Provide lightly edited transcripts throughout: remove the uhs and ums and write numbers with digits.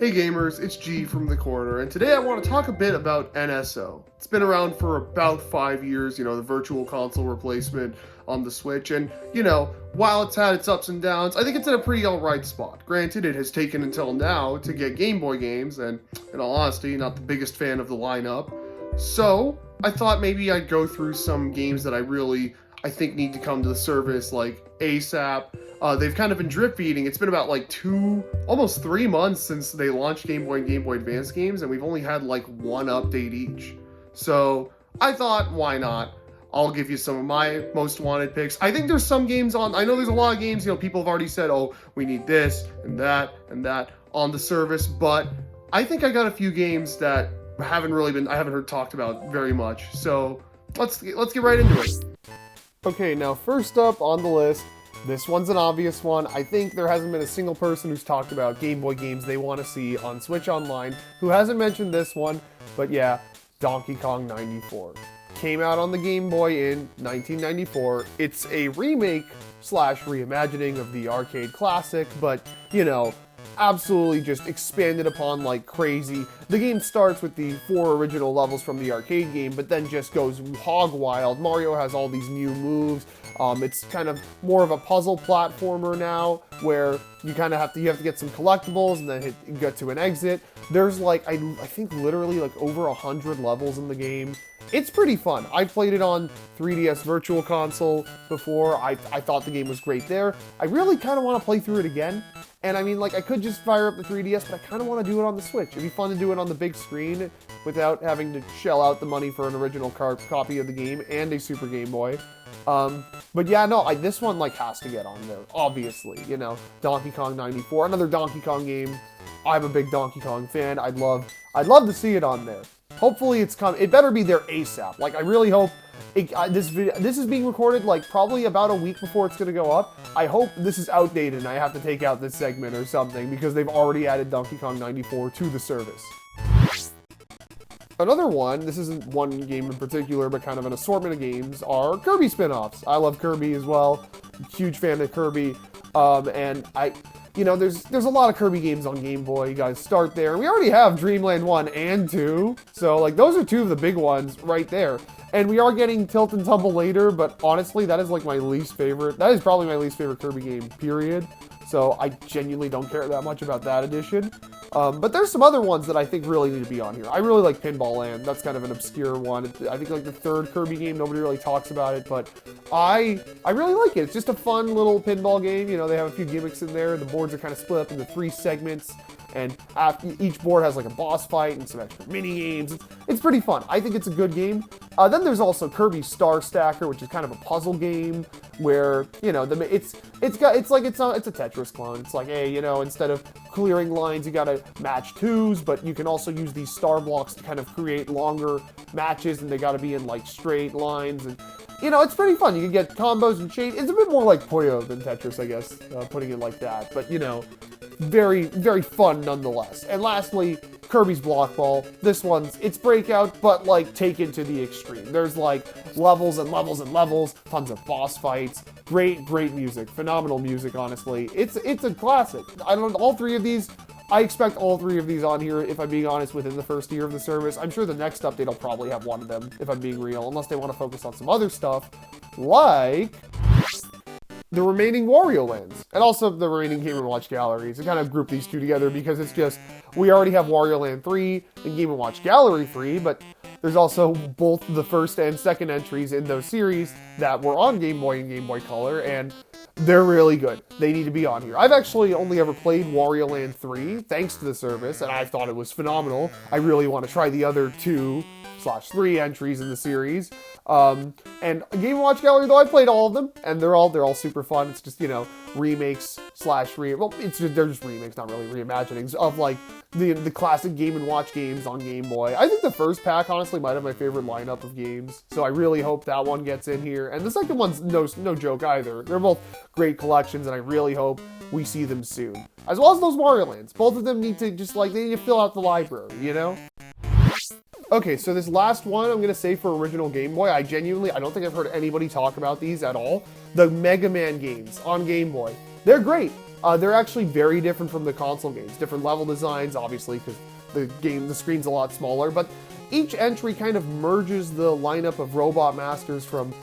Hey gamers, it's G from the corner, and today I want to talk a bit about NSO. It's been around for about 5 years, the virtual console replacement on the Switch, and, while it's had its ups and downs, I think it's in a pretty alright spot. Granted, it has taken until now to get Game Boy games, and in all honesty, not the biggest fan of the lineup. So, I thought maybe I'd go through some games that I think need to come to the service, like ASAP. They've kind of been drip feeding. It's been about almost 3 months since they launched Game Boy and Game Boy Advance games, and we've only had one update each. So I thought, why not? I'll give you some of my most wanted picks. I think there's some games I know there's a lot of games, people have already said, oh, we need this and that on the service, but I think I got a few games that I haven't heard talked about very much. So let's get right into it. Okay, now first up on the list, this one's an obvious one. I think there hasn't been a single person who's talked about Game Boy games they want to see on Switch Online who hasn't mentioned this one, but yeah, Donkey Kong 94. Came out on the Game Boy in 1994. It's a remake / reimagining of the arcade classic, but, absolutely just expanded upon like crazy. The game starts with the 4 original levels from the arcade game, but then just goes hog wild. Mario has all these new moves. It's kind of more of a puzzle platformer now, where you kind of have to get some collectibles and then get to an exit. There's I think literally over 100 levels in the game. It's pretty fun. I played it on 3DS Virtual Console before. I thought the game was great there. I really kind of want to play through it again. And I could just fire up the 3DS, but I kind of want to do it on the Switch. It'd be fun to do it on the big screen without having to shell out the money for an original copy of the game and a Super Game Boy. But yeah, no, this one has to get on there, obviously. Donkey Kong 94, another Donkey Kong game. I'm a big Donkey Kong fan. I'd love to see it on there. Hopefully it's come. It better be there ASAP. I really hope. This is being recorded probably about a week before it's going to go up. I hope this is outdated and I have to take out this segment or something because they've already added Donkey Kong 94 to the service. Another one, this isn't one game in particular, but kind of an assortment of games, are Kirby spin-offs. I love Kirby as well. Huge fan of Kirby. And there's a lot of Kirby games on Game Boy. You guys start there. We already have Dreamland 1 and 2. So, those are 2 of the big ones right there. And we are getting Tilt and Tumble later, but honestly, that is my least favorite. That is probably my least favorite Kirby game, period. So I genuinely don't care that much about that edition. But there's some other ones that I think really need to be on here. I really like Pinball Land. That's kind of an obscure one. I think the 3rd Kirby game, nobody really talks about it, but I really like it. It's just a fun little pinball game. They have a few gimmicks in there. The boards are kind of split up into 3 segments, and each board has a boss fight and some extra mini games. It's pretty fun. I think it's a good game. Then there's also Kirby Star Stacker, which is kind of a puzzle game where it's a Tetris clone. It's hey, instead of clearing lines, you gotta match 2s, but you can also use these star blocks to kind of create longer matches, and they gotta be in straight lines, and it's pretty fun. You can get combos and chains. It's a bit more like Puyo than Tetris, I guess, putting it like that, but very, very fun nonetheless. And lastly, Kirby's Block Ball. This one's, it's Breakout, but taken to the extreme. There's levels and levels and levels, tons of boss fights, great music, phenomenal music, honestly. It's a classic. All 3 of these, I expect all 3 of these on here, if I'm being honest, within the first year of the service. I'm sure the next update will probably have one of them, if I'm being real, unless they want to focus on some other stuff, like the remaining Wario Lands, and also the remaining Game & Watch galleries. I kind of group these 2 together because it's just, we already have Wario Land 3 and Game & Watch Gallery 3, but there's also both the first and second entries in those series that were on Game Boy and Game Boy Color, and they're really good. They need to be on here. I've actually only ever played Wario Land 3, thanks to the service, and I thought it was phenomenal. I really want to try the other 2/3 entries in the series. And Game & Watch Gallery, though, I played all of them, and they're all super fun. It's just, remakes / they're just remakes, not really reimaginings of, the classic Game & Watch games on Game Boy. I think the first pack, honestly, might have my favorite lineup of games, so I really hope that one gets in here. And the second one's no joke either. They're both great collections, and I really hope we see them soon. As well as those Wario Lands. Both of them need to they need to fill out the library, Okay, so this last one I'm going to say for original Game Boy, I don't think I've heard anybody talk about these at all. The Mega Man games on Game Boy. They're great. They're actually very different from the console games. Different level designs, obviously, because the screen's a lot smaller, but each entry kind of merges the lineup of Robot Masters from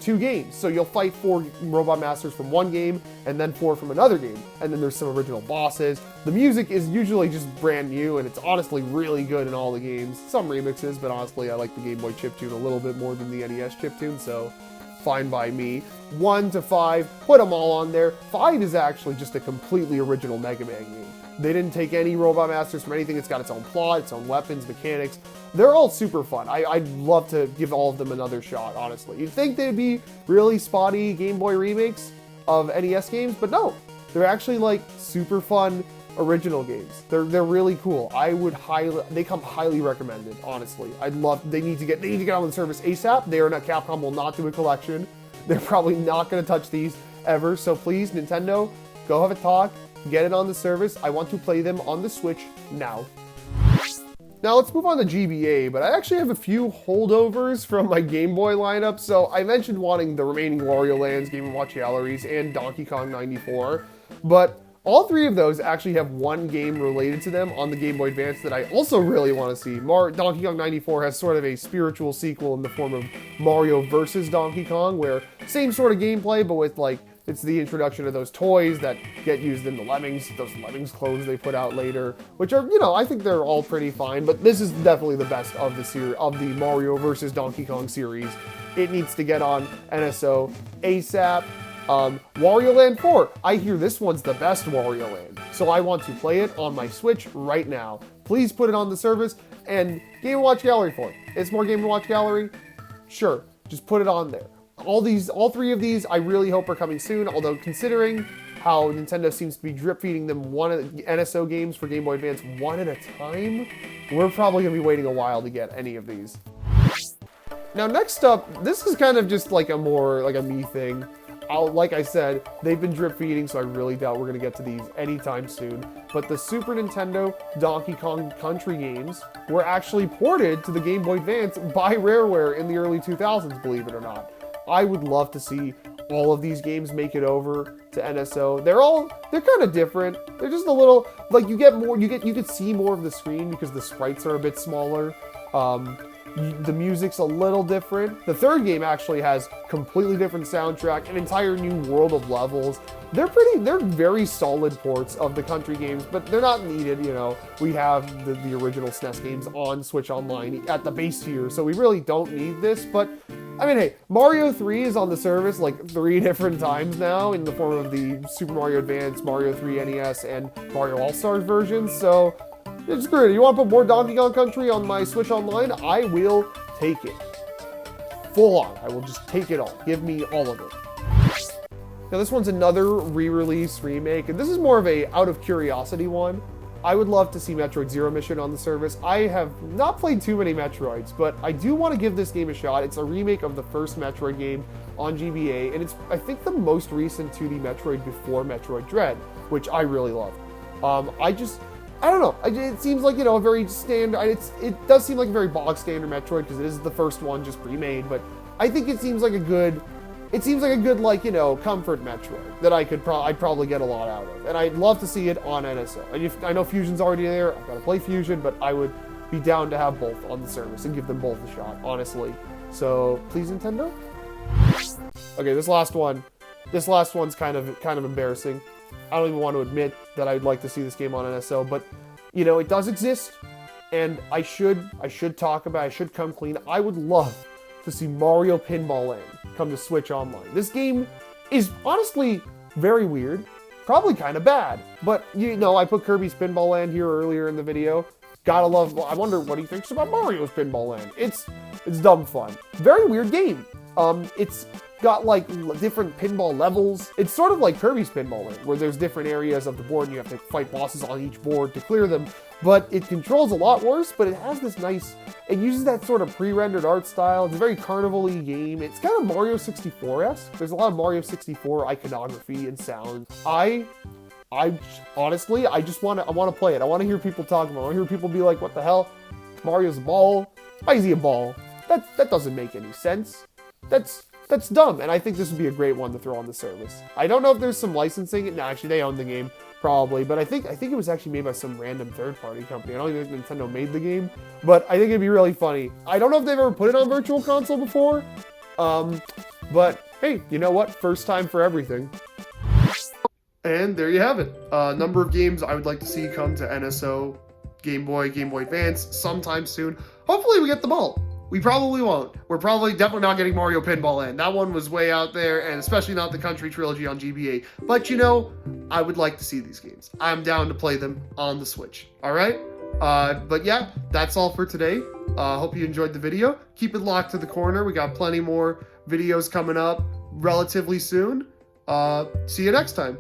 two games. So you'll fight 4 Robot Masters from one game, and then 4 from another game. And then there's some original bosses. The music is usually just brand new, and it's honestly really good in all the games. Some remixes, but honestly, I like the Game Boy chiptune a little bit more than the NES chiptune, so fine by me. 1 to 5, put them all on there. 5 is actually just a completely original Mega Man game. They didn't take any Robot Masters from anything. It's got its own plot, its own weapons, mechanics. They're all super fun. I'd love to give all of them another shot, honestly. You'd think they'd be really spotty Game Boy remakes of NES games, but no. They're actually like super fun original games. They're really cool. They come highly recommended, honestly. They need to get on the service ASAP. Capcom will not do a collection. They're probably not going to touch these ever. So please, Nintendo, go have a talk. Get it on the service. I want to play them on the Switch now. Now let's move on to GBA, but I actually have a few holdovers from my Game Boy lineup. So I mentioned wanting the remaining Wario Lands, Game & Watch Galleries, and Donkey Kong 94, but all 3 of those actually have one game related to them on the Game Boy Advance that I also really want to see. Donkey Kong 94 has sort of a spiritual sequel in the form of Mario vs. Donkey Kong, where same sort of gameplay, but with it's the introduction of those toys that get used in the Lemmings, those Lemmings clothes they put out later, which are, I think they're all pretty fine, but this is definitely the best of the Mario vs. Donkey Kong series. It needs to get on NSO ASAP. Wario Land 4, I hear this one's the best Wario Land, so I want to play it on my Switch right now. Please put it on the service, and Game & Watch Gallery 4. It's more Game & Watch Gallery? Sure, just put it on there. All 3 of these, I really hope are coming soon, although considering how Nintendo seems to be drip feeding them NSO games for Game Boy Advance one at a time, we're probably going to be waiting a while to get any of these. Now next up, this is kind of just like a me thing. Like I said, they've been drip feeding, so I really doubt we're going to get to these anytime soon. But the Super Nintendo Donkey Kong Country games were actually ported to the Game Boy Advance by Rareware in the early 2000s, believe it or not. I would love to see all of these games make it over to NSO. They're kind of different. They're just a little, you could see more of the screen because the sprites are a bit smaller. The music's a little different. The 3rd game actually has completely different soundtrack, an entire new world of levels. They're very solid ports of the country games, but they're not needed, We have the original SNES games on Switch Online at the base tier, so we really don't need this, but I mean, hey, Mario 3 is on the service 3 different times now in the form of the Super Mario Advance, Mario 3 NES, and Mario All-Stars versions, so it's great. You want to put more Donkey Kong Country on my Switch Online? I will take it. Full on. I will just take it all. Give me all of it. Now this one's another re-release remake, and this is more of a out of curiosity one. I would love to see Metroid Zero Mission on the service. I have not played too many Metroids, but I do want to give this game a shot. It's a remake of the first Metroid game on GBA, and it's, I think, the most recent 2D Metroid before Metroid Dread, which I really love. I don't know. It seems like, a very standard. It does seem like a very bog standard Metroid because it is the first one just remade. But I think it seems like a good. It seems like a good comfort Metroid that I'd probably get a lot out of, and I'd love to see it on NSO. And I know Fusion's already there. I've got to play Fusion, but I would be down to have both on the service and give them both a shot, honestly. So please, Nintendo. Okay, this last one's kind of embarrassing. I don't even want to admit that I'd like to see this game on NSO, but it does exist, and I should talk about it. I should come clean. I would love to see Mario Pinball Land come to Switch Online. This game is honestly very weird, probably kind of bad, but I put Kirby's Pinball Land here earlier in the video. Gotta love. I wonder what he thinks about Mario's Pinball Land. It's dumb fun. Very weird game. It's got different pinball levels. It's sort of like Kirby's Pinball Land, where there's different areas of the board and you have to fight bosses on each board to clear them. But it controls a lot worse, but it has this nice, it uses that sort of pre-rendered art style. It's a very carnival-y game. It's kind of Mario 64-esque. There's a lot of Mario 64 iconography and sound. I honestly, I want to play it. I want to hear people talk about it. I want to hear people be like, what the hell? Mario's a ball? Why is he a ball? That doesn't make any sense. That's that's dumb. And I think this would be a great one to throw on the service. I don't know if there's some licensing. No, actually, they own the game probably, but I think it was actually made by some random third-party company. I don't even think Nintendo made the game, but I think it'd be really funny. I don't know if they've ever put it on Virtual Console before, but hey, you know what? First time for everything. And there you have it. A number of games I would like to see come to NSO, Game Boy, Game Boy Advance sometime soon. Hopefully we get them all. We probably won't. We're probably definitely not getting Mario Pinball Land. That one was way out there, and especially not the Country Trilogy on GBA. But you know, I would like to see these games. I'm down to play them on the Switch. All right? But yeah, that's all for today. Hope you enjoyed the video. Keep it locked to the corner. We got plenty more videos coming up relatively soon. See you next time.